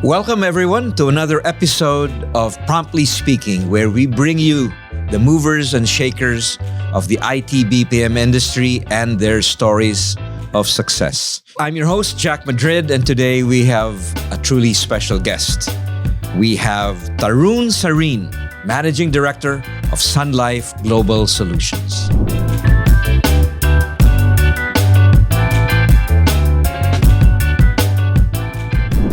Welcome, everyone, to another episode of Promptly Speaking, where we bring you the movers and shakers of the IT BPM industry and their stories of success. I'm your host, Jack Madrid, and today we have a truly special guest. We have Tarun Sareen, Managing Director of Sun Life Global Solutions.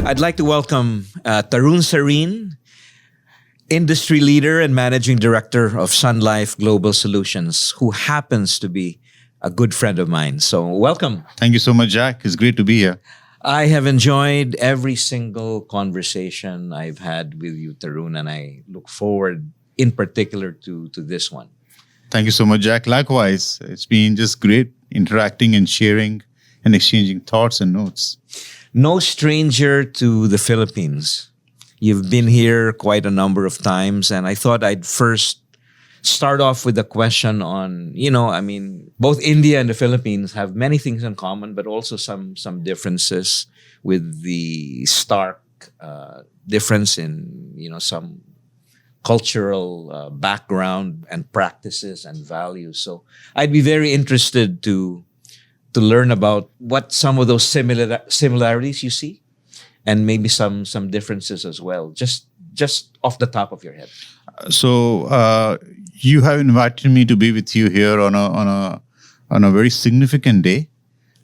I'd like to welcome Tarun Sareen, industry leader and managing director of Sun Life Global Solutions, who happens to be a good friend of mine. So welcome. Thank you so much, Jack. It's great to be here. I have enjoyed every single conversation I've had with you, Tarun, and I look forward in particular to this one. Thank you so much, Jack. Likewise, it's been just great interacting and sharing and exchanging thoughts and notes. No stranger to the Philippines. You've been here quite a number of times, and I thought I'd first start off with a question on, both India and the Philippines have many things in common, but also some differences with the stark difference in, some cultural background and practices and values. So I'd be very interested to learn about what some of those similarities you see, and maybe some differences as well, just off the top of your head. So you have invited me to be with you here on a very significant day.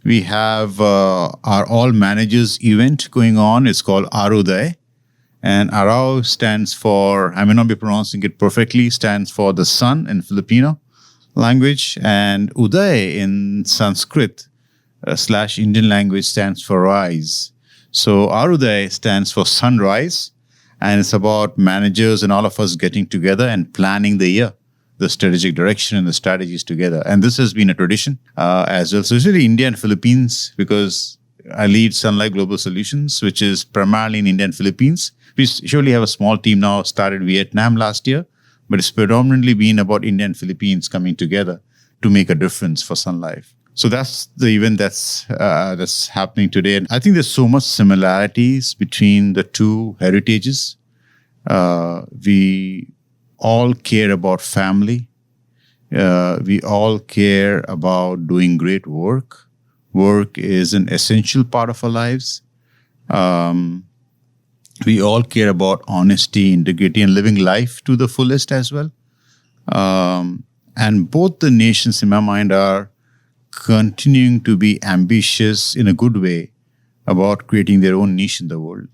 We have our All Managers event going on. It's called Aruday, and Arao stands for, I may not be pronouncing it perfectly, stands for the sun in Filipino language, and Uday in Sanskrit / Indian language stands for rise. So Aruday stands for sunrise, and it's about managers and all of us getting together and planning the year, the strategic direction and the strategies together. And this has been a tradition as well. So it's really India and Philippines, because I lead Sun Life Global Solutions, which is primarily in India and Philippines. We surely have a small team now, started Vietnam last year, but it's predominantly been about India and Philippines coming together to make a difference for Sun Life. So that's the event that's happening today. And I think there's so much similarities between the two heritages. We all care about family. We all care about doing great work. Work is an essential part of our lives. We all care about honesty, integrity, and living life to the fullest as well. And both the nations, in my mind, are continuing to be ambitious in a good way about creating their own niche in the world.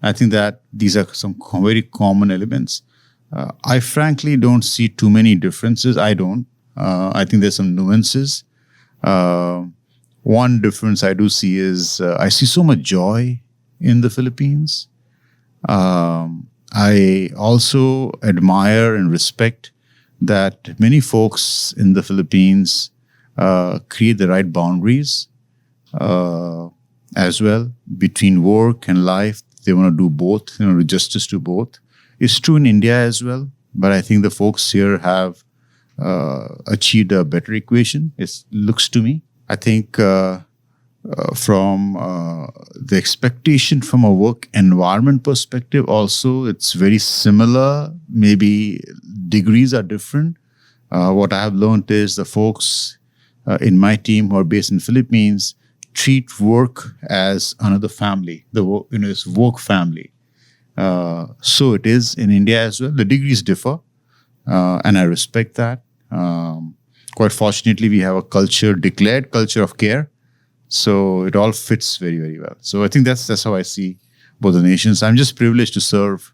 I think that these are some very common elements. I frankly don't see too many differences. I don't. I think there's some nuances. One difference I do see is I see so much joy in the Philippines. I also admire and respect that many folks in the Philippines create the right boundaries as well between work and life. They want to do both, do justice to both. It's true in India as well, but I think the folks here have achieved a better equation, it looks to me. I think from the expectation from a work environment perspective also, it's very similar. Maybe degrees are different. What I have learned is the folks in my team who are based in Philippines treat work as another family. It's work family. So it is in India as well. The degrees differ, and I respect that. Quite fortunately, we have a declared culture of care. So it all fits very, very well. So I think that's how I see both the nations. I'm just privileged to serve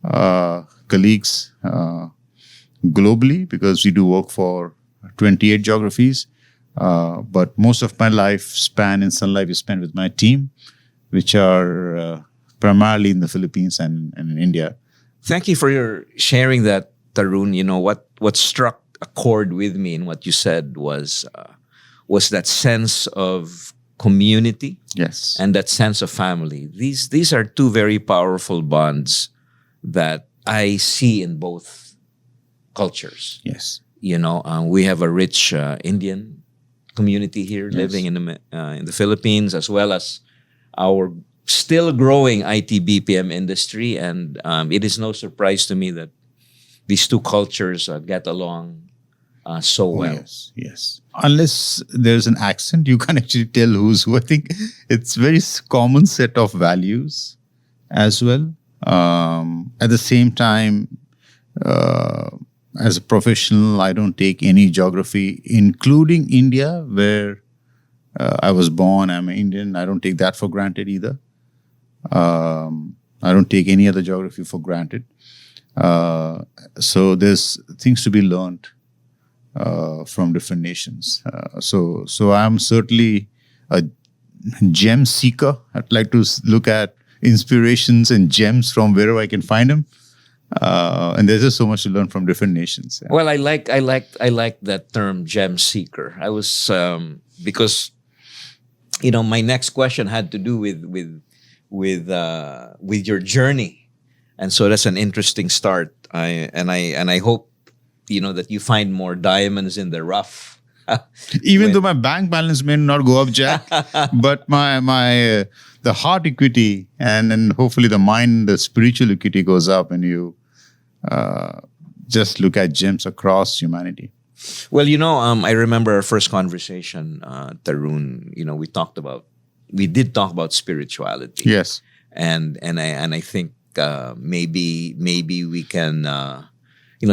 colleagues globally, because we do work for 28 geographies. But most of my lifespan in Sun Life is spent with my team, which are primarily in the Philippines and in India. Thank you for your sharing that, Tarun. What struck a chord with me in what you said was that sense of community, yes, and that sense of family. These are two very powerful bonds that I see in both cultures. Yes, we have a rich Indian community here, yes, living in the Philippines, as well as our still growing IT BPM industry, and it is no surprise to me that these two cultures get along so well. Yes. Unless there's an accent, you can't actually tell who's who. I think it's very common set of values as well. At the same time, as a professional, I don't take any geography, including India, where I was born. I'm an Indian. I don't take that for granted either. I don't take any other geography for granted. So there's things to be learned from different nations. So I'm certainly a gem seeker. I'd like to look at inspirations and gems from wherever I can find them. And there's just so much to learn from different nations. Yeah. Well, I like that term, gem seeker. I was because my next question had to do with your journey, and so that's an interesting start. I hope that you find more diamonds in the rough. Even though my bank balance may not go up, Jack, but my the heart equity and hopefully the mind, the spiritual equity goes up, and you just look at gems across humanity. Well, I remember our first conversation, Tarun. We did talk about spirituality. Yes, and I think maybe we can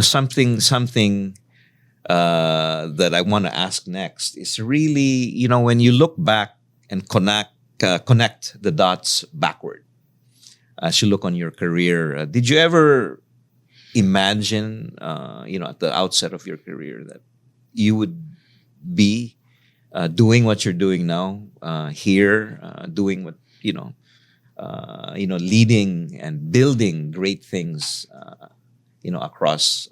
something that I want to ask next is really when you look back and connect the dots backward as you look on your career. Did you ever imagine at the outset of your career that you would be doing what you're doing now here, doing what leading and building great things across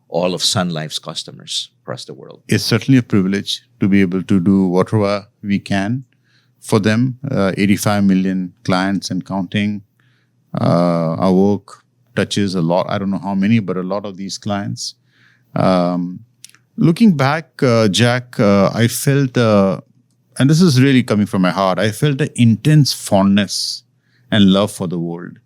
all of Sun Life's customers across the world? It's certainly a privilege to be able to do whatever we can for them. 85 million clients and counting. Our work touches a lot. I don't know how many, but a lot of these clients. Looking back, Jack, I felt, and this is really coming from my heart, I felt an intense fondness and love for the world.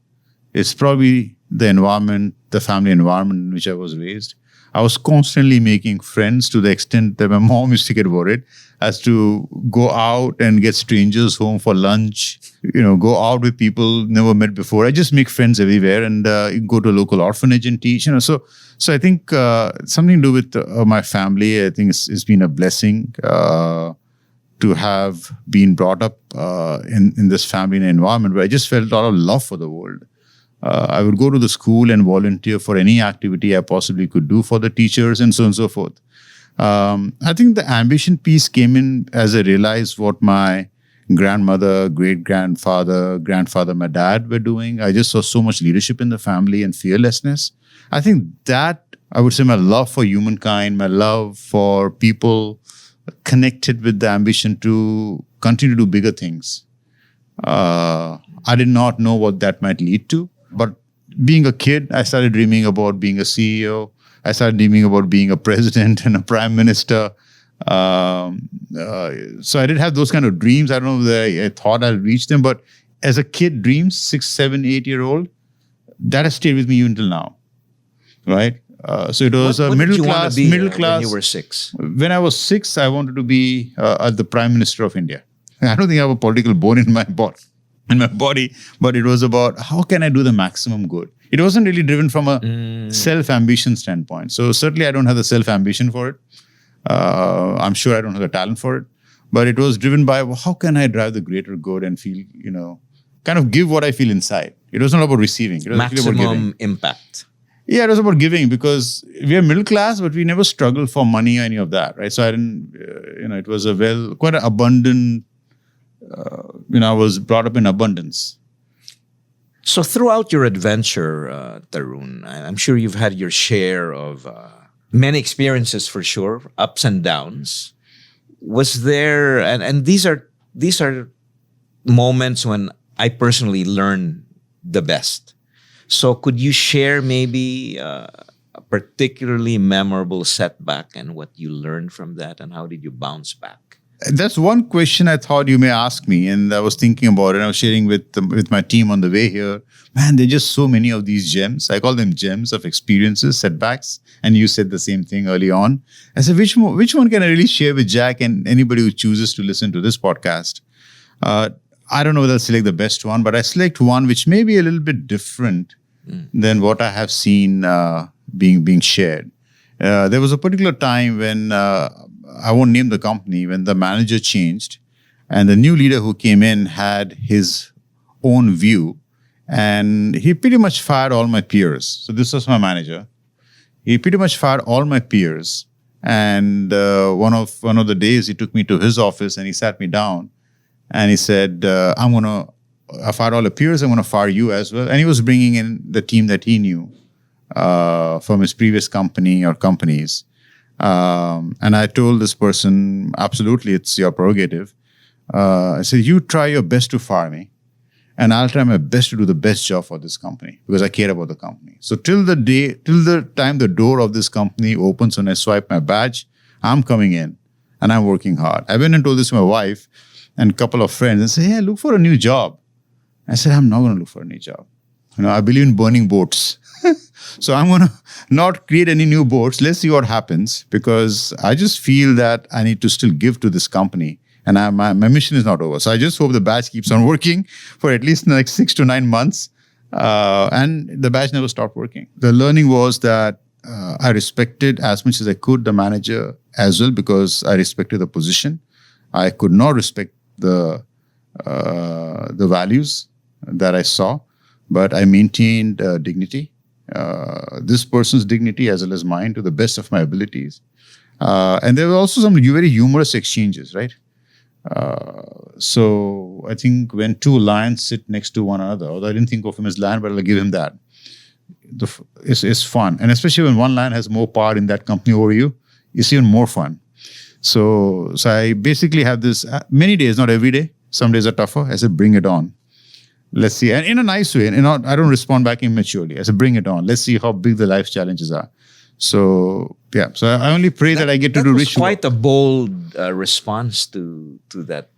It's probably the environment, the family environment in which I was raised. I was constantly making friends to the extent that my mom used to get worried as to go out and get strangers home for lunch, go out with people never met before. I just make friends everywhere and go to a local orphanage and teach. So I think something to do with my family. I think it's been a blessing to have been brought up in this family and environment where I just felt a lot of love for the world. I would go to the school and volunteer for any activity I possibly could do for the teachers and so on and so forth. I think the ambition piece came in as I realized what my grandmother, great-grandfather, grandfather, my dad were doing. I just saw so much leadership in the family and fearlessness. I think that, I would say, my love for humankind, my love for people connected with the ambition to continue to do bigger things. I did not know what that might lead to. But being a kid, I started dreaming about being a CEO. I started dreaming about being a president and a prime minister. So I did have those kind of dreams. I don't know if I thought I'll reach them. But as a kid, dreams, 6, 7, 8-year-old, that has stayed with me until now. Right? So it was what middle did you class. When you were 6? When I was 6, I wanted to be the prime minister of India. I don't think I have a political bone in my body, but it was about how can I do the maximum good. It wasn't really driven from a self-ambition standpoint. So certainly I don't have the self-ambition for it. I'm sure I don't have the talent for it. But it was driven by how can I drive the greater good and feel, kind of give what I feel inside. It was not about receiving. It was maximum about giving. Impact. Yeah, it was about giving because we are middle class, but we never struggled for money or any of that, right? So I didn't, it was quite an abundant. I was brought up in abundance. So throughout your adventure, Tarun, I'm sure you've had your share of many experiences for sure, ups and downs. Was there, and these are moments when I personally learn the best. So could you share maybe a particularly memorable setback and what you learned from that and how did you bounce back? That's one question I thought you may ask me, and I was thinking about it. I was sharing with my team on the way here. Man, there are just so many of these gems. I call them gems of experiences, setbacks. And you said the same thing early on. I said, which one can I really share with Jack and anybody who chooses to listen to this podcast? I don't know whether I'll select the best one, but I select one which may be a little bit different than what I have seen being shared. There was a particular time when I won't name the company, when the manager changed and the new leader who came in had his own view, and he pretty much fired all my peers. So this was my manager. He pretty much fired all my peers. And one of the days he took me to his office and he sat me down and he said, I fired all the peers, I'm going to fire you as well. And he was bringing in the team that he knew from his previous company or companies. And I told this person, absolutely, it's your prerogative. I said, you try your best to fire me, and I'll try my best to do the best job for this company because I care about the company. So till the time the door of this company opens and I swipe my badge, I'm coming in and I'm working hard. I went and told this to my wife and a couple of friends and said, hey, look for a new job. I said, I'm not going to look for a new job. I believe in burning boats. So I'm going to not create any new boats. Let's see what happens, because I just feel that I need to still give to this company. And my mission is not over. So I just hope the badge keeps on working for at least the next 6 to 9 months. And the badge never stopped working. The learning was that I respected as much as I could the manager as well, because I respected the position. I could not respect the values that I saw, but I maintained dignity. This person's dignity as well as mine to the best of my abilities. And there were also some very humorous exchanges, right? So I think when two lions sit next to one another, although I didn't think of him as lion, but I'll give him that. It's fun. And especially when one lion has more power in that company over you, it's even more fun. So I basically have this many days, not every day. Some days are tougher. I said, bring it on. Let's see. And in a nice way. And I don't respond back immaturely. I said, bring it on. Let's see how big the life challenges are. So, yeah. So I only pray that I get to do rich work. Quite a bold response to that.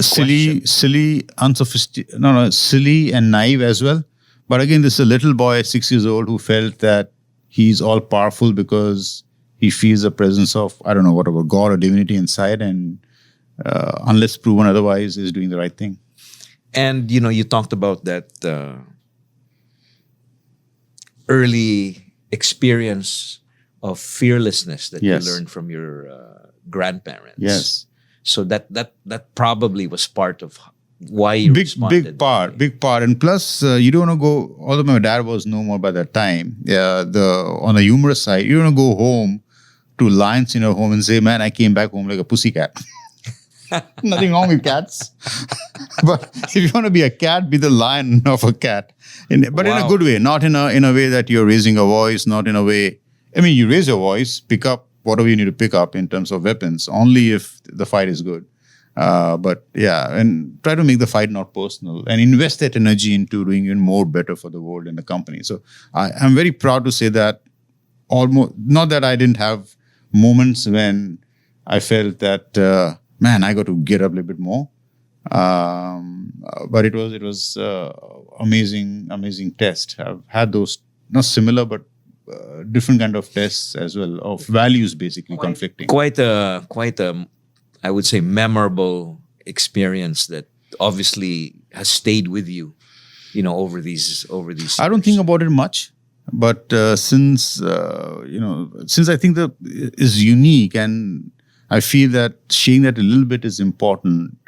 Silly, unsophisticated. No, silly and naive as well. But again, this is a little boy, 6 years old, who felt that he's all powerful because he feels the presence of, I don't know, whatever, God or divinity inside. And unless proven otherwise, is doing the right thing. And, you talked about that early experience of fearlessness that Yes. you learned from your grandparents. Yes. So that probably was part of why you responded. Big part. And plus, you don't want to go, although my dad was no more by that time, on the humorous side, you don't want to go home to lions in your home and say, man, I came back home like a pussycat. Nothing wrong with cats. But if you want to be a cat, be the lion of a cat. But in a good way, not in a way that you're raising a voice, not in a way, you raise your voice, pick up whatever you need to pick up in terms of weapons, only if the fight is good. But yeah, and try to make the fight not personal and invest that energy into doing even more better for the world and the company. So I'm very proud to say that almost, not that I didn't have moments when I felt that, man, I got to get up a little bit more. But it was amazing test. I've had those, not similar, but different kind of tests as well, of values basically conflicting. Quite a, I would say, memorable experience that obviously has stayed with you, over these years. I don't think about it much, but since I think that is unique, and I feel that sharing that a little bit is important.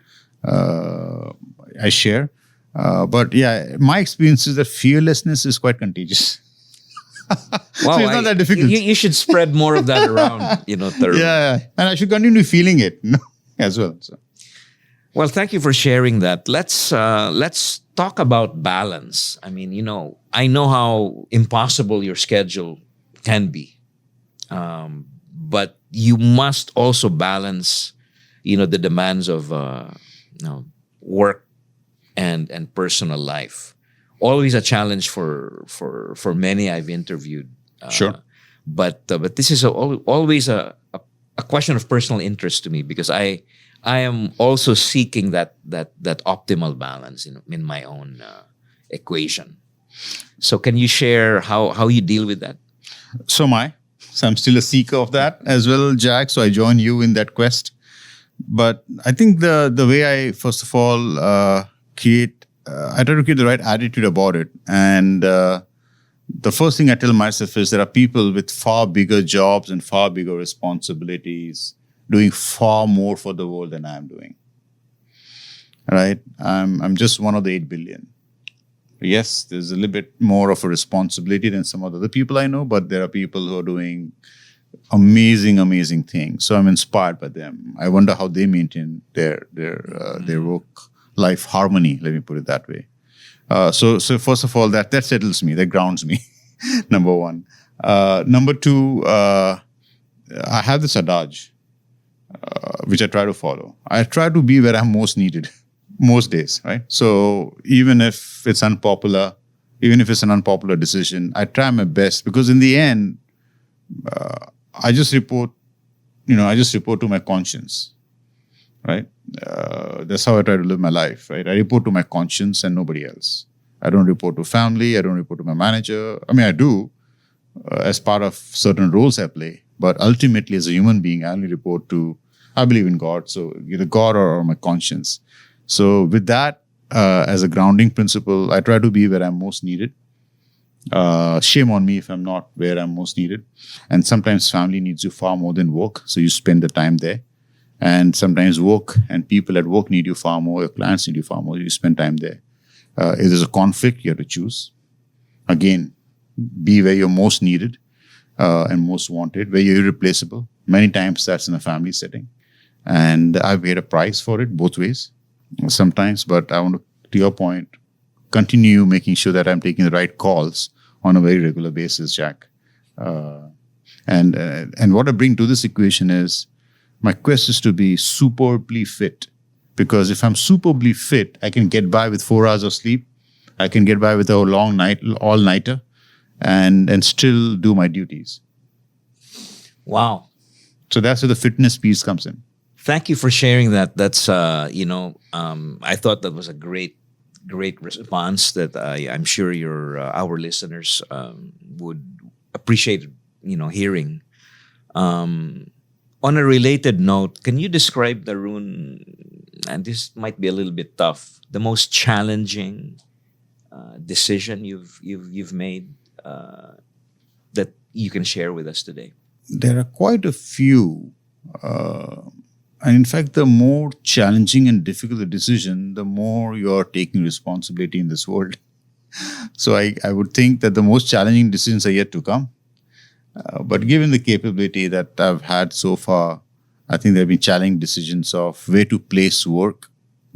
I share. But yeah, my experience is that fearlessness is quite contagious. Wow, so it's not that difficult. You should spread more of that around, Tarun. Yeah, and I should continue feeling it as well. So. Well, thank you for sharing that. Let's talk about balance. I know how impossible your schedule can be, but you must also balance, the demands of work and personal life. Always a challenge for many I've interviewed. Sure. But this is always a question of personal interest to me, because I I am also seeking that optimal balance in my own equation. So can you share how you deal with that? So I'm still a seeker of that as well, Jack. So I join you in that quest. But I think the way I first of all I try to create the right attitude about it. And the first thing I tell myself is there are people with far bigger jobs and far bigger responsibilities doing far more for the world than I'm doing. Right? I'm just one of the 8 billion. Yes, there's a little bit more of a responsibility than some of the other people I know, but there are people who are doing amazing, amazing things. So I'm inspired by them. I wonder how they maintain their work-life harmony. Let me put it that way. So first of all, that settles me. That grounds me. Number one. Number two, I have this adage, which I try to follow. I try to be where I'm most needed. Most days, right? So even if it's unpopular, even if it's an unpopular decision, I try my best because in the end, I just report to my conscience, right? That's how I try to live my life, right? I report to my conscience and nobody else. I don't report to family. I don't report to my manager. I mean, I do as part of certain roles I play, but ultimately as a human being, I only report to, I believe in God. So either God or my conscience. So with that as a grounding principle, I try to be where I'm most needed. Shame on me if I'm not where I'm most needed. And sometimes family needs you far more than work. So you spend the time there. And sometimes work and people at work need you far more. Your clients need you far more. You spend time there. If there's a conflict, you have to choose. Again, be where you're most needed and most wanted, where you're irreplaceable. Many times that's in a family setting. And I've paid a price for it both ways. Sometimes, but I want to your point, continue making sure that I'm taking the right calls on a very regular basis, Jack. And what I bring to this equation is my quest is to be superbly fit. Because if I'm superbly fit, I can get by with 4 hours of sleep. I can get by with a long night, all-nighter, and still do my duties. Wow. So that's where the fitness piece comes in. Thank you for sharing that. That's I thought that was a great response that I'm sure our listeners would appreciate. Hearing. On a related note, can you describe, Tarun, and this might be a little bit tough, the most challenging decision you've made that you can share with us today? There are quite a few. And in fact, the more challenging and difficult the decision, the more you're taking responsibility in this world. So I would think that the most challenging decisions are yet to come. But given the capability that I've had so far, I think there have been challenging decisions of where to place work.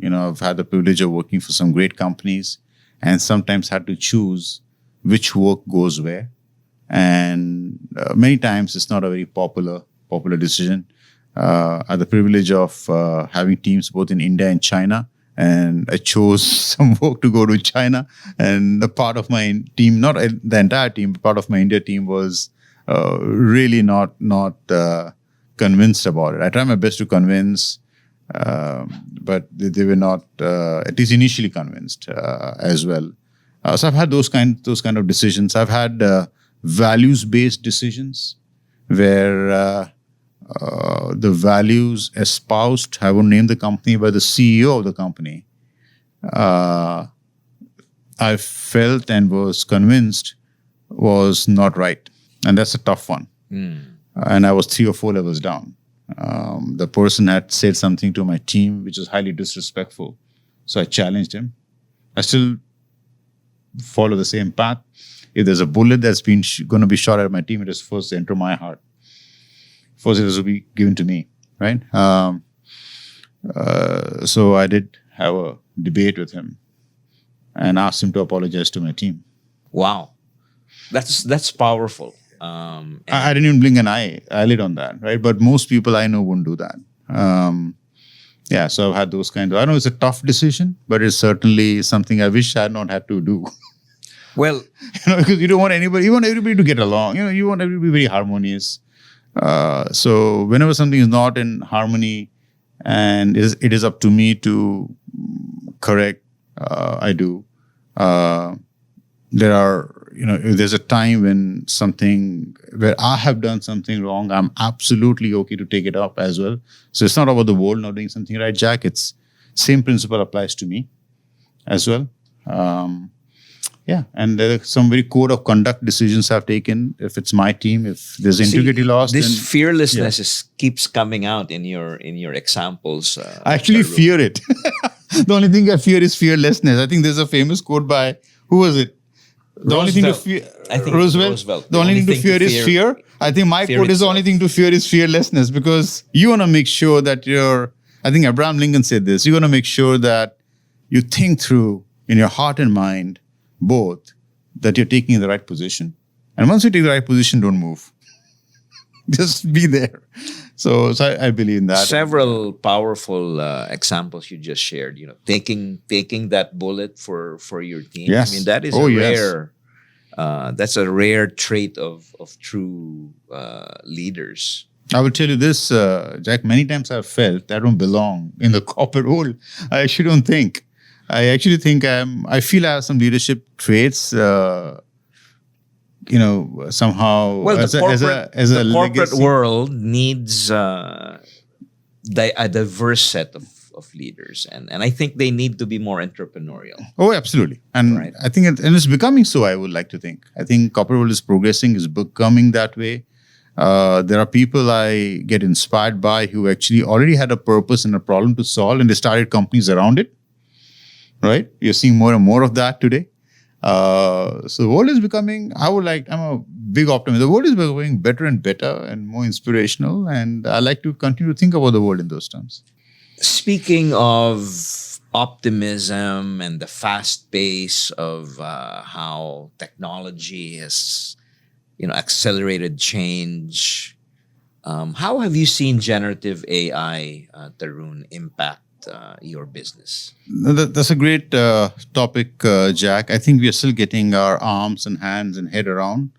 I've had the privilege of working for some great companies and sometimes had to choose which work goes where. And many times it's not a very popular decision. I had the privilege of having teams both in India and China, and I chose some work to go to China. And the part of my team, not the entire team, but part of my India team was really not convinced about it. I tried my best to convince, but they were not, at least initially convinced as well. So I've had those kind of decisions. I've had values-based decisions where the values espoused, I won't name the company, by the CEO of the company, I felt and was convinced was not right. And that's a tough one. And I was 3 or 4 levels down. The person had said something to my team which was highly disrespectful. So I challenged him. I still follow the same path. If there's a bullet that's been going to be shot at my team, it is first to enter my heart. First, it has to be given to me, right? So I did have a debate with him and asked him to apologize to my team. Wow, that's powerful. I didn't even blink an eyelid on that, right? But most people I know wouldn't do that. So I've had those kinds of, I know it's a tough decision, but it's certainly something I wish I had not had to do. Well, because you want everybody to get along. You want everybody to be very harmonious. So whenever something is not in harmony, and it is up to me to correct. I do. There are, if there's a time when where I have done something wrong, I'm absolutely okay to take it up as well. So it's not about the world not doing something right, Jack. It's same principle applies to me as well. And there are some very code of conduct decisions I've taken. If it's my team, if there's integrity lost, this fearlessness keeps coming out in your examples. I actually fear it. The only thing I fear is fearlessness. I think there's a famous quote by, who was it? The only thing to fear, I think Roosevelt. The only thing to fear is fear. I think my quote is the only thing to fear is fearlessness, because you want to make sure that I think Abraham Lincoln said this, you want to make sure that you think through in your heart and mind, both, that you're taking the right position. And once you take the right position, don't move. Just be there. So I believe in that. Several powerful examples you just shared. Taking that bullet for your team. Yes. I mean, that is rare. That's a rare trait of true leaders. I will tell you this, Jack. Many times I've felt I don't belong in the corporate world. I actually don't think. I actually think I feel I have some leadership traits. Somehow, well, the corporate legacy. world needs a diverse set of leaders, and I think they need to be more entrepreneurial. Oh, absolutely, and Right. I think it's becoming so. I would like to think. I think corporate world is progressing, is becoming that way. There are people I get inspired by who actually already had a purpose and a problem to solve, and they started companies around it. Right, you're seeing more and more of that today. So the world is becoming, I'm a big optimist. The world is becoming better and better and more inspirational. And I like to continue to think about the world in those terms. Speaking of optimism and the fast pace of how technology has, accelerated change, how have you seen generative AI, Tarun, impact your business? That's a great topic, Jack. I think we are still getting our arms and hands and head around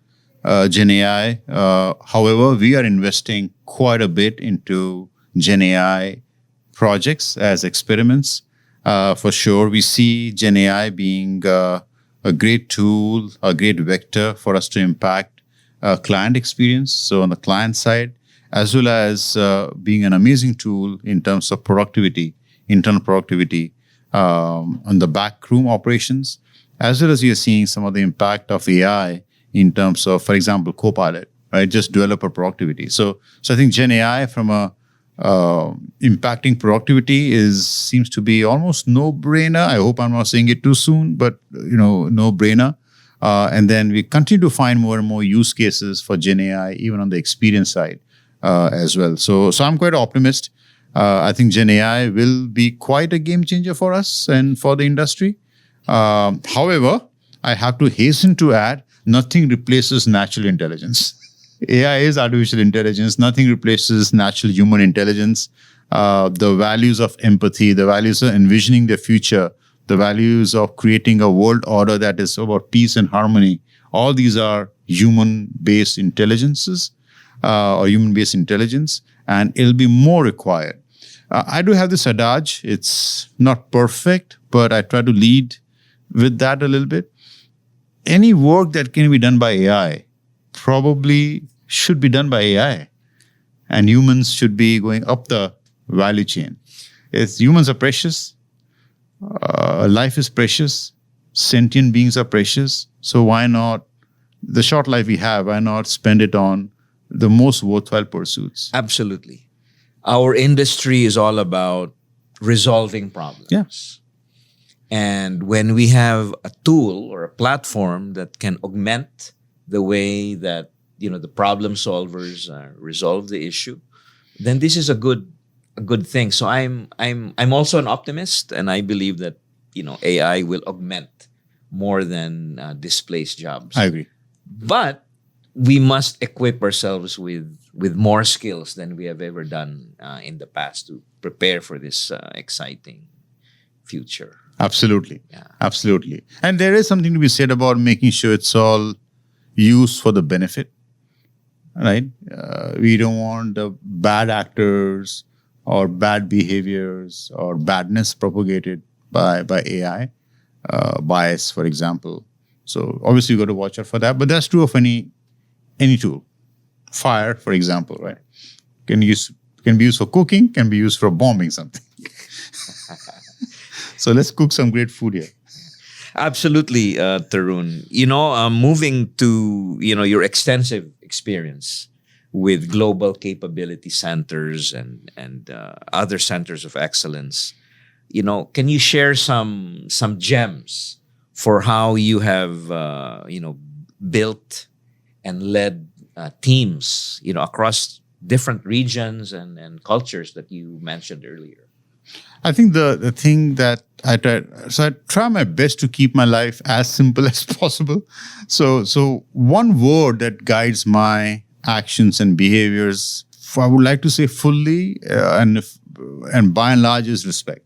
Gen AI. However, we are investing quite a bit into Gen AI projects as experiments. For sure, we see Gen AI being a great tool, a great vector for us to impact client experience. So on the client side, as well as being an amazing tool in terms of productivity, internal productivity, on the backroom operations, as well as you're seeing some of the impact of AI in terms of, for example, Copilot, right? Just developer productivity. So I think Gen AI from a impacting productivity seems to be almost no-brainer. I hope I'm not saying it too soon, but no-brainer. And then we continue to find more and more use cases for Gen AI, even on the experience side as well. So I'm quite optimistic. I think Gen AI will be quite a game changer for us and for the industry. However, I have to hasten to add, nothing replaces natural intelligence. AI is artificial intelligence. Nothing replaces natural human intelligence. The values of empathy, the values of envisioning the future, the values of creating a world order that is about peace and harmony. All these are human-based intelligences or human-based intelligence, and it'll be more required. I do have this adage. It's not perfect, but I try to lead with that a little bit. Any work that can be done by AI probably should be done by AI, and humans should be going up the value chain. Humans are precious. Life is precious. Sentient beings are precious. So why not, the short life we have, why not spend it on the most worthwhile pursuits? Absolutely. Our industry is all about resolving problems. Yeah. And when we have a tool or a platform that can augment the way that the problem solvers resolve the issue, then this is a good thing. So I'm also an optimist, and I believe that AI will augment more than displace jobs. I agree. But we must equip ourselves with more skills than we have ever done in the past to prepare for this exciting future. Absolutely. Yeah. Absolutely. And there is something to be said about making sure it's all used for the benefit, right? We don't want the bad actors or bad behaviors or badness propagated by AI, bias, for example. So obviously you got to watch out for that. But that's true of any tool. Fire, for example, right? Can be used for cooking, can be used for bombing something. So let's cook some great food here. Absolutely, Tarun. Moving to your extensive experience with global capability centers and other centers of excellence, can you share some gems for how you have built and led teams across different regions and cultures that you mentioned earlier? I think the thing that I try my best to keep my life as simple as possible. So one word that guides my actions and behaviors, I would like to say fully and by and large, is respect.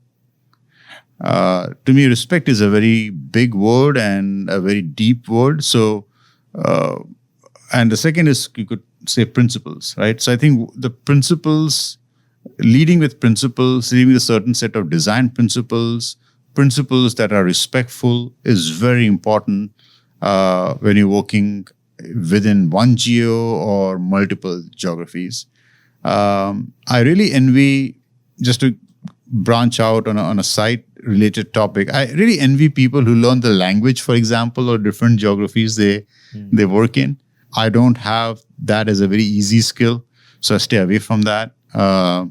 To me, respect is a very big word and a very deep word. So, and the second is, you could say, principles, right? So I think the principles, leading with a certain set of design principles that are respectful, is very important when you're working within one geo or multiple geographies. I really envy, just to branch out on a site-related topic, I really envy people who learn the language, for example, or different geographies they work in. I don't have that as a very easy skill, so I stay away from that. The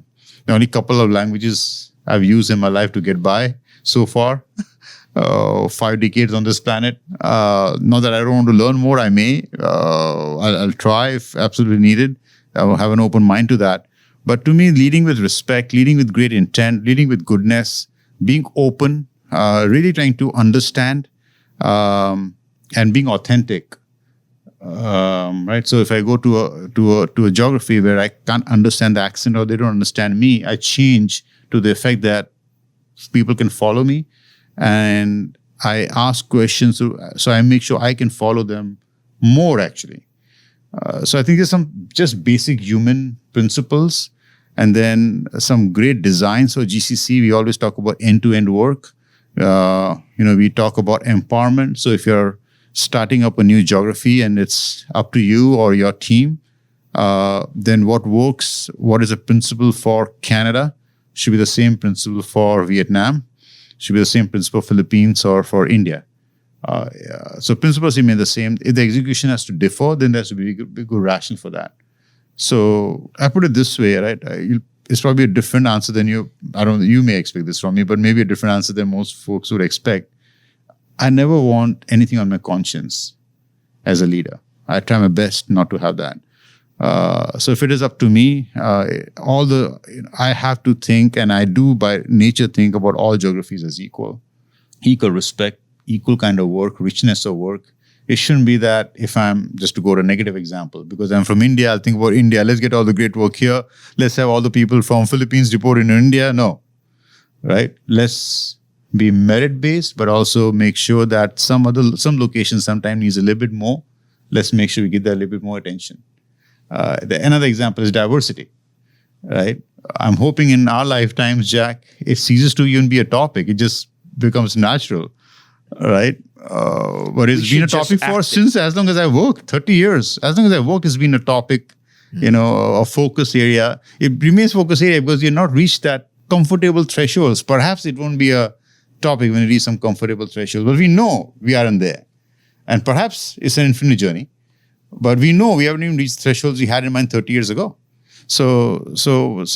only couple of languages I've used in my life to get by so far, 5 decades on this planet. Not that I don't want to learn more, I may. I'll try if absolutely needed. I will have an open mind to that. But to me, leading with respect, leading with great intent, leading with goodness, being open, really trying to understand, and being authentic. Right. So if I go to a geography where I can't understand the accent or they don't understand me, I change to the effect that people can follow me, and I ask questions so I make sure I can follow them more, actually. So I think there's some just basic human principles, and then some great design. So GCC, we always talk about end-to-end work. We talk about empowerment. So if you're starting up a new geography and it's up to you or your team, then what works, what is a principle for Canada should be the same principle for Vietnam, should be the same principle for Philippines or for India. So principles remain the same. If the execution has to differ, then there has to be a good rationale for that. So I put it this way, right? It's probably a different answer than you may expect this from me, but maybe a different answer than most folks would expect. I never want anything on my conscience as a leader. I try my best not to have that. So if it is up to me, I have to think, and I do by nature think about all geographies as equal respect, equal kind of work, richness of work. It shouldn't be that if I'm, just to go to a negative example, because I'm from India, I'll think about India. Let's get all the great work here. Let's have all the people from Philippines report in India. No, right? Let's be merit-based, but also make sure that some locations sometimes needs a little bit more. Let's make sure we give that a little bit more attention. Another example is diversity, right? I'm hoping in our lifetimes, Jack, it ceases to even be a topic. It just becomes natural, right? But it's been a topic since as long as I work, 30 years. As long as I work, it's been a topic, a focus area. It remains focus area because you've not reached that comfortable thresholds. Perhaps it won't be a topic when you reach some comfortable threshold, but we know we aren't there. And perhaps it's an infinite journey, but we know we haven't even reached thresholds we had in mind 30 years ago. So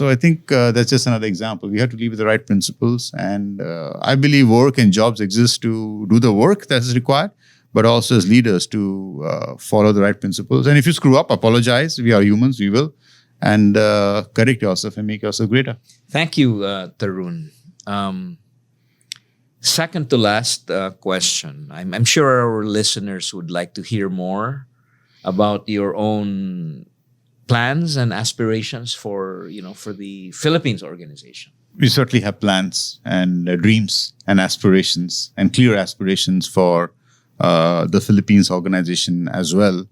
I think that's just another example. We have to lead with the right principles, and I believe work and jobs exist to do the work that is required, but also as leaders to follow the right principles. And if you screw up, apologize. We are humans, we will, and correct yourself and make yourself greater. Thank you, Tarun. Second to last question. I'm sure our listeners would like to hear more about your own plans and aspirations for the Philippines organization. We certainly have plans and dreams and aspirations and clear aspirations for the Philippines organization as well.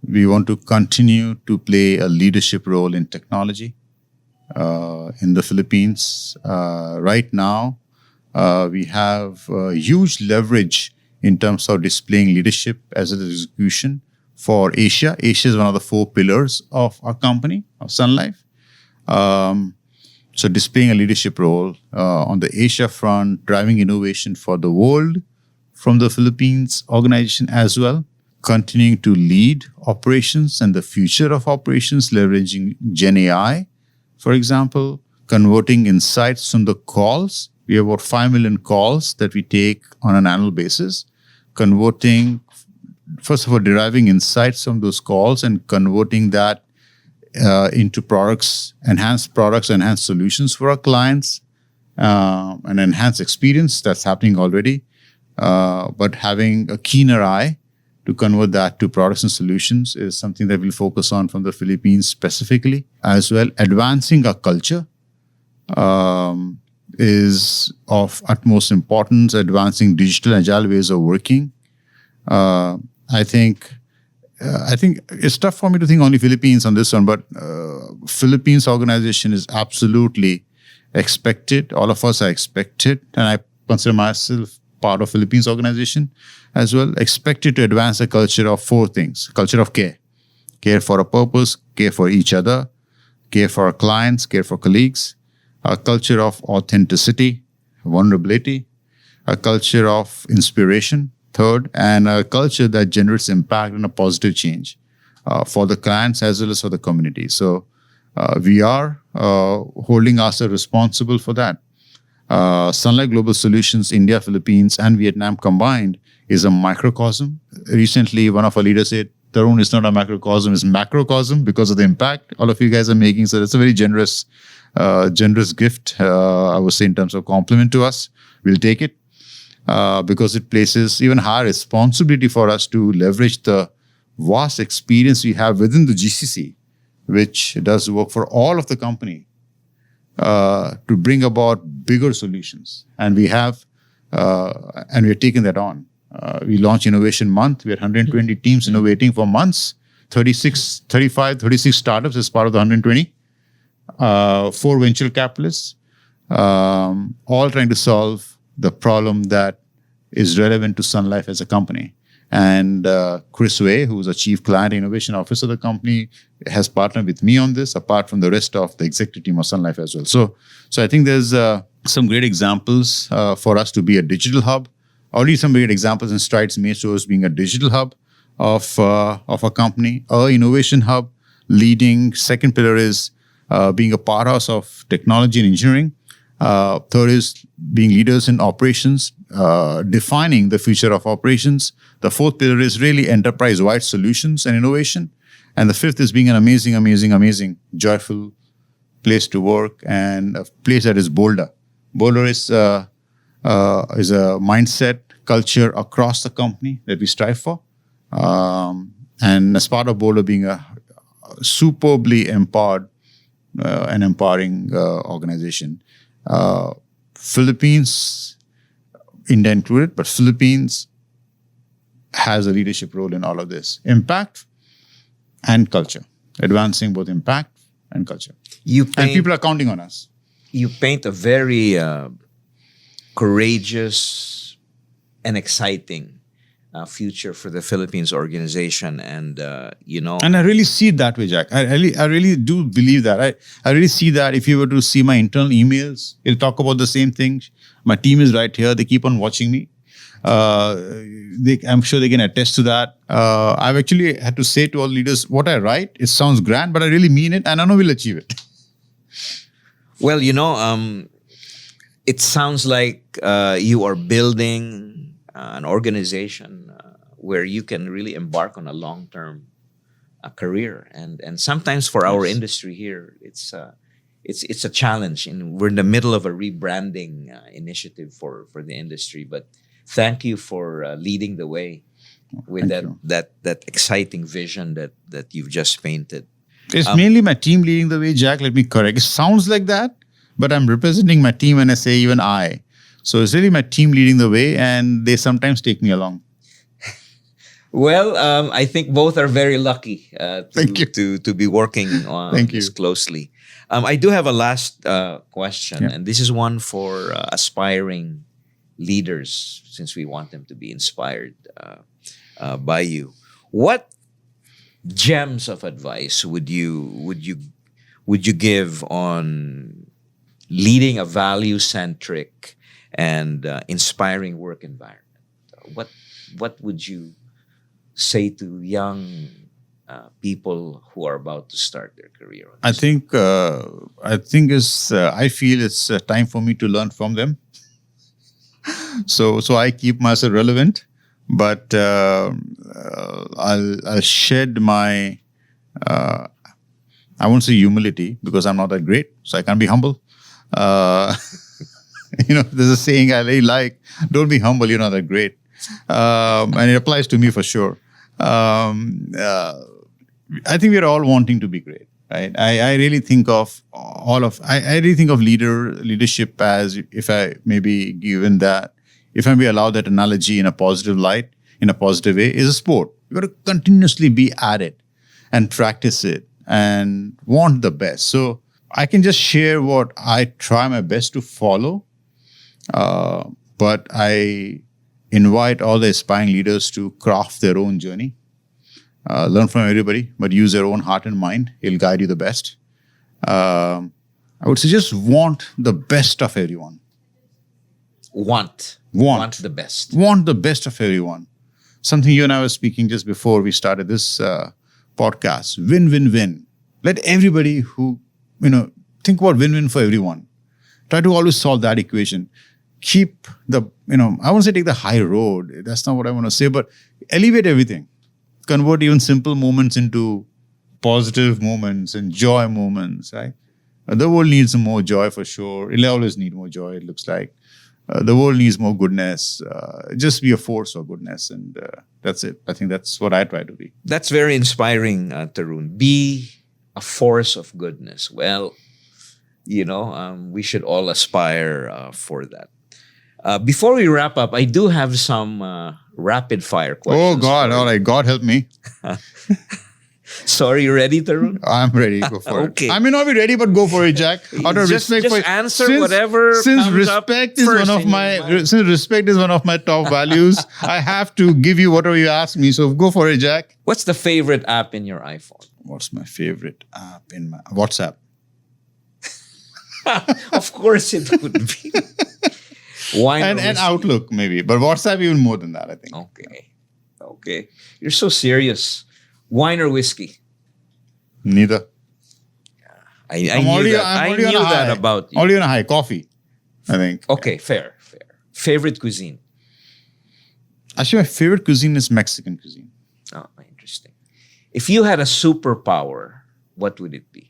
We want to continue to play a leadership role in technology. in the Philippines. Right now, we have huge leverage in terms of displaying leadership as well as execution for Asia. Asia is one of the 4 pillars of our company, of Sun Life. So displaying a leadership role on the Asia front, driving innovation for the world from the Philippines organization as well, continuing to lead operations and the future of operations, leveraging Gen AI, for example, converting insights from the calls. We have about 5 million calls that we take on an annual basis, converting, first of all, deriving insights from those calls and converting that into products, enhanced solutions for our clients, an enhanced experience that's happening already, but having a keener eye to convert that to products and solutions is something that we'll focus on from the Philippines specifically. As well, advancing our culture is of utmost importance, advancing digital agile ways of working. I think it's tough for me to think only Philippines on this one, but Philippines organization is absolutely expected. All of us are expected, and I consider myself part of Philippines organization as well, expected to advance a culture of 4 things. Culture of care. Care for a purpose, care for each other, care for our clients, care for colleagues. A culture of authenticity, vulnerability. A culture of inspiration, third, and a culture that generates impact and a positive change for the clients as well as for the community. So we are holding ourselves responsible for that. Sunlight Global Solutions, India, Philippines, and Vietnam combined is a microcosm. Recently, one of our leaders said, Tarun, is not a microcosm, it's macrocosm because of the impact all of you guys are making. So it's a very generous gift, I would say, in terms of compliment to us. We'll take it because it places even higher responsibility for us to leverage the vast experience we have within the GCC, which does work for all of the company, to bring about bigger solutions. And we have, and we're taking that on. We launched Innovation Month. We had 120 teams innovating for months, 36 startups as part of the 120, 4 venture capitalists, all trying to solve the problem that is relevant to Sun Life as a company. And Chris Way, who's a Chief Client Innovation Officer of the company, has partnered with me on this, apart from the rest of the executive team of Sun Life as well. So I think there's some great examples for us to be a digital hub. Already some great examples and strides made towards being a digital hub of a company, a innovation hub. Leading, second pillar is being a powerhouse of technology and engineering. Third is being leaders in operations, defining the future of operations. The fourth pillar is really enterprise-wide solutions and innovation. And the fifth is being an amazing, joyful place to work and a place that is bolder. Bolder is a mindset, culture across the company that we strive for. And as part of Bolder being a superbly empowered and empowering organization. Philippines, India included, but Philippines has a leadership role in all of this. Impact and culture. Advancing both impact and culture. And people are counting on us. You paint a very courageous and exciting future for the Philippines organization, and And I really see it that way, Jack. I really do believe that. I really see that. If you were to see my internal emails, it'll talk about the same thing. My team is right here. They keep on watching me. I'm sure they can attest to that. I've actually had to say to all leaders, what I write, it sounds grand, but I really mean it, and I know we'll achieve it. Well, it sounds like you are building an organization where you can really embark on a long-term career, and sometimes for our industry here, it's a challenge, and we're in the middle of a rebranding initiative for the industry. But thank you for leading the way with that exciting vision that you've just painted. It's mainly my team leading the way, Jack. Let me correct. It sounds like that, but I'm representing my team when I say even I. So it's really my team leading the way, and they sometimes take me along. Well, I think both are very lucky to be working on this closely. I do have a last question, Yeah. and this is one for aspiring leaders, since we want them to be inspired by you. What gems of advice would you give on leading a value-centric and inspiring work environment? What would you say to young people who are about to start their career? I feel it's time for me to learn from them. So I keep myself relevant, but I'll shed my I won't say humility because I'm not that great, so I can't be humble. There's a saying I really like: "Don't be humble, you're not that great," and it applies to me for sure. I think we're all wanting to be great, right? I really think of leadership as, if I may be given that, if I may allow that analogy in a positive light, in a positive way, is a sport. You got to continuously be at it and practice it and want the best. So I can just share what I try my best to follow, but I invite all the aspiring leaders to craft their own journey. Learn from everybody, but use their own heart and mind. It'll guide you the best. I would say just want the best of everyone. Want the best. Want the best of everyone. Something you and I were speaking just before we started this podcast. Win, win, win. Let everybody think about win-win for everyone. Try to always solve that equation. Keep I won't say take the high road. That's not what I want to say, but elevate everything. Convert even simple moments into positive moments and joy moments, right? The world needs more joy for sure. It'll always need more joy, it looks like. The world needs more goodness. Just be a force of goodness, and that's it. I think that's what I try to be. That's very inspiring, Tarun. Be a force of goodness. Well, we should all aspire for that. Before we wrap up, I do have some rapid fire questions. Oh God! All right, God help me. So are you ready, Tarun? I'm ready. Go for Okay. it. I may not be ready, but go for it, Jack. Out of respect just for answer whatever Since comes up respect is first one of in your my mind. since respect is one of my top values, I have to give you whatever you ask me. So go for it, Jack. What's the favorite app in your iPhone? What's my favorite app in my WhatsApp? Of course it would be. Wine or And whiskey? Outlook maybe, but WhatsApp even more than that, I think. Okay. You're so serious. Wine or whiskey? Neither. I knew that about you. Already on a high. Coffee, I think. Okay, fair. Favorite cuisine? Actually, my favorite cuisine is Mexican cuisine. Oh, interesting. If you had a superpower, what would it be?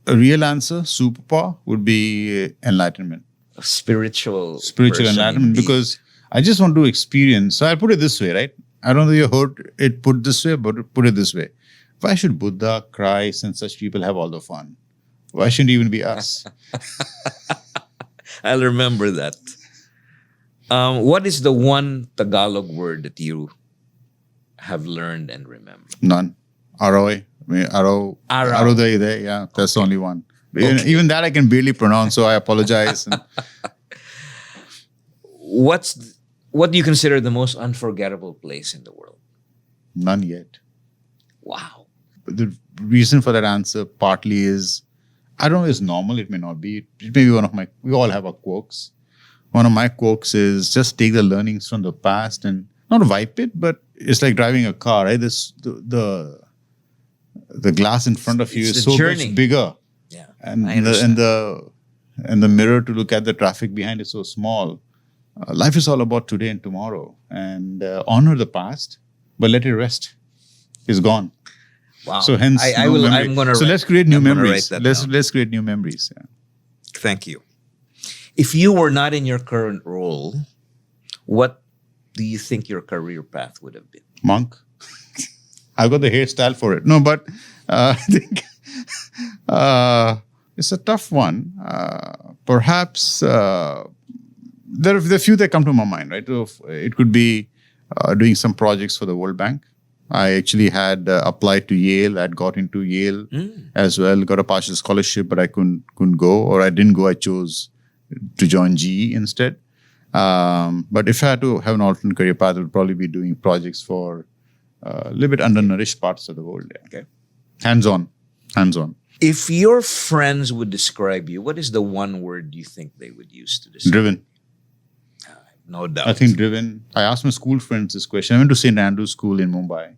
A real answer, superpower, would be enlightenment. A spiritual Spiritual person enlightenment, indeed. because I just want to experience. So I'll put it this way, right? I don't know if you heard it put this way, but put it this way. Why should Buddha, Christ, and such people have all the fun? Why shouldn't it even be us? I'll remember that. What is the one Tagalog word that you have learned and remember? None. Aroy. Aro. Aro. Yeah, that's the only one. Okay. Even that I can barely pronounce, so I apologize. What do you consider the most unforgettable place in the world? None yet. Wow. The reason for that answer partly is, I don't know, it's normal, it may not be. It may be one of my, we all have our quirks. One of my quirks is just take the learnings from the past and not wipe it, but it's like driving a car, right? The glass in front of you It's is the so journey. much bigger. Yeah. And I understand. the mirror to look at the traffic behind is so small. Life is all about today and tomorrow. And honor the past, but let it rest. It's gone. Wow. So hence, I no will. memory. I'm gonna. So write- let's create new I'm gonna memories. write that down. Let's create new memories. Yeah. Thank you. If you were not in your current role, what do you think your career path would have been? Monk. I've got the hairstyle for it. No, but I think it's a tough one. Perhaps there are a few that come to my mind, right? So it could be doing some projects for the World Bank. I actually had applied to Yale. I'd got into Yale as well. Got a partial scholarship, but I couldn't go, or I didn't go. I chose to join GE instead. But if I had to have an alternate career path, I would probably be doing projects for a little bit undernourished parts of the world. Yeah. Okay. Hands-on. If your friends would describe you, what is the one word you think they would use to describe Driven. you? No doubt. I think driven. I asked my school friends this question. I went to St. Andrew's School in Mumbai.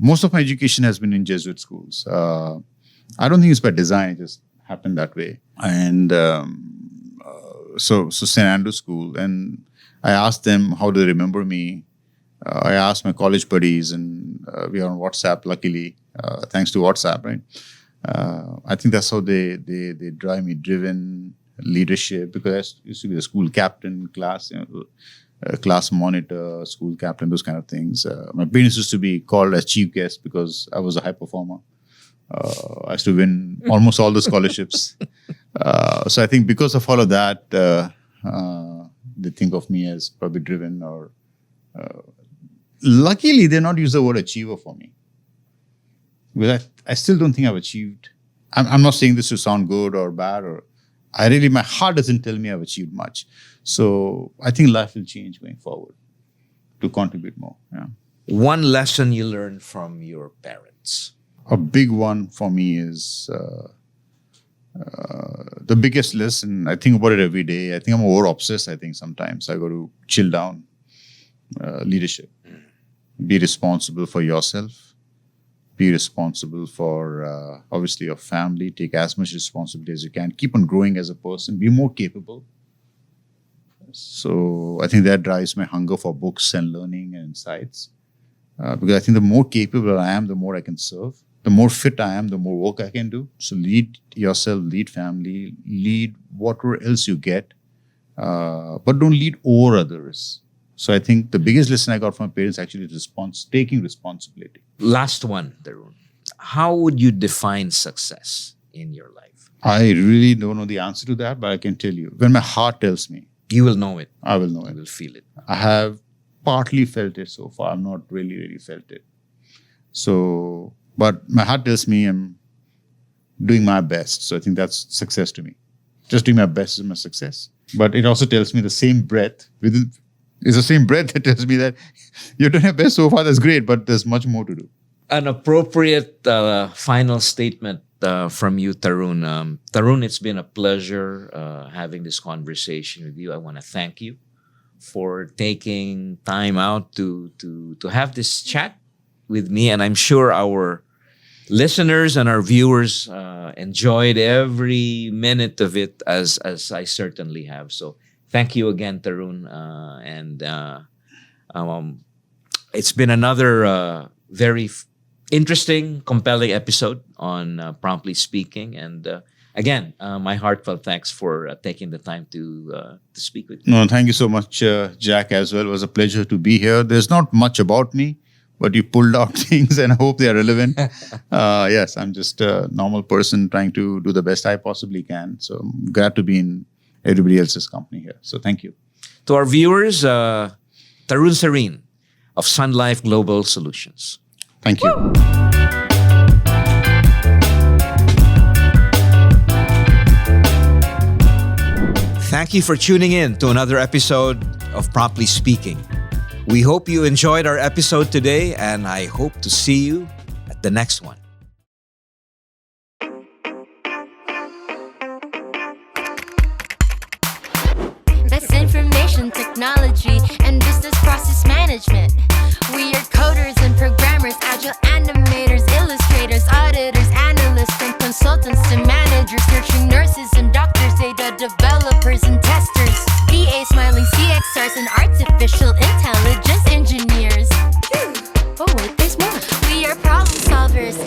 Most of my education has been in Jesuit schools. I don't think it's by design. It just happened that way. And so St. Andrew's School. And I asked them, how do they remember me? I asked my college buddies, and we are on WhatsApp, luckily, thanks to WhatsApp, right? I think that's how they drive me, driven, leadership, because I used to be the school captain, class monitor, school captain, those kind of things. My parents used to be called as chief guest because I was a high performer. I used to win almost all the scholarships. So I think because of all of that, they think of me as probably driven or... luckily, they're not use the word achiever for me. Because I still don't think I've achieved. I'm not saying this to sound good or bad, or my heart doesn't tell me I've achieved much. So I think life will change going forward to contribute more. Yeah. One lesson you learned from your parents? A big one for me is the biggest lesson. I think about it every day. I think I'm over obsessed. I think sometimes I got to chill down. Leadership. Be responsible for yourself. Be responsible for, obviously, your family. Take as much responsibility as you can. Keep on growing as a person. Be more capable. So I think that drives my hunger for books and learning and insights. Because I think the more capable I am, the more I can serve. The more fit I am, the more work I can do. So lead yourself, lead family, lead whatever else you get. But don't lead over others. So I think the biggest lesson I got from my parents actually is taking responsibility. Last one, Tarun. How would you define success in your life? I really don't know the answer to that, but I can tell you. When my heart tells me. You will know it. I will know it. You will feel it. I have partly felt it so far. I've not really felt it. So, but my heart tells me I'm doing my best. So I think that's success to me. Just doing my best is my success. But it also tells me the same breath it's the same breath that tells me that you're doing your best so far, that's great, but there's much more to do. An appropriate final statement from you, Tarun. Tarun, it's been a pleasure having this conversation with you. I want to thank you for taking time out to have this chat with me. And I'm sure our listeners and our viewers enjoyed every minute of it as I certainly have. So thank you again, Tarun. It's been another very interesting, compelling episode on Promptly Speaking. And again, my heartfelt thanks for taking the time to speak with me. No, thank you so much, Jack, as well. It was a pleasure to be here. There's not much about me, but you pulled out things and I hope they are relevant. Yes, I'm just a normal person trying to do the best I possibly can. So I'm glad to be in everybody else's company here. So thank you. To our viewers, Tarun Sareen of Sun Life Global Solutions. Thank you. Woo! Thank you for tuning in to another episode of Promptly Speaking. We hope you enjoyed our episode today, and I hope to see you at the next one. That's information technology and business process management. We are coders and programmers, agile animators, illustrators, auditors, analysts, from consultants to managers, nurturing nurses and doctors, data developers and testers, VA smiling CXRs and artificial intelligence engineers. Oh wait, there's more. We are problem solvers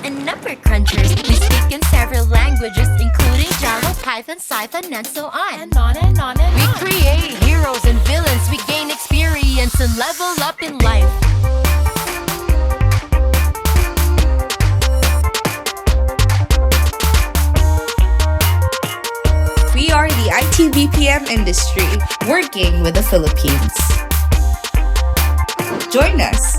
and number crunchers. We speak in several languages, including Java, Python, Python, and so on. And on and on and on. We create heroes and villains. We gain experience and level up in life. We are the IT BPM industry, working with the Philippines. Join us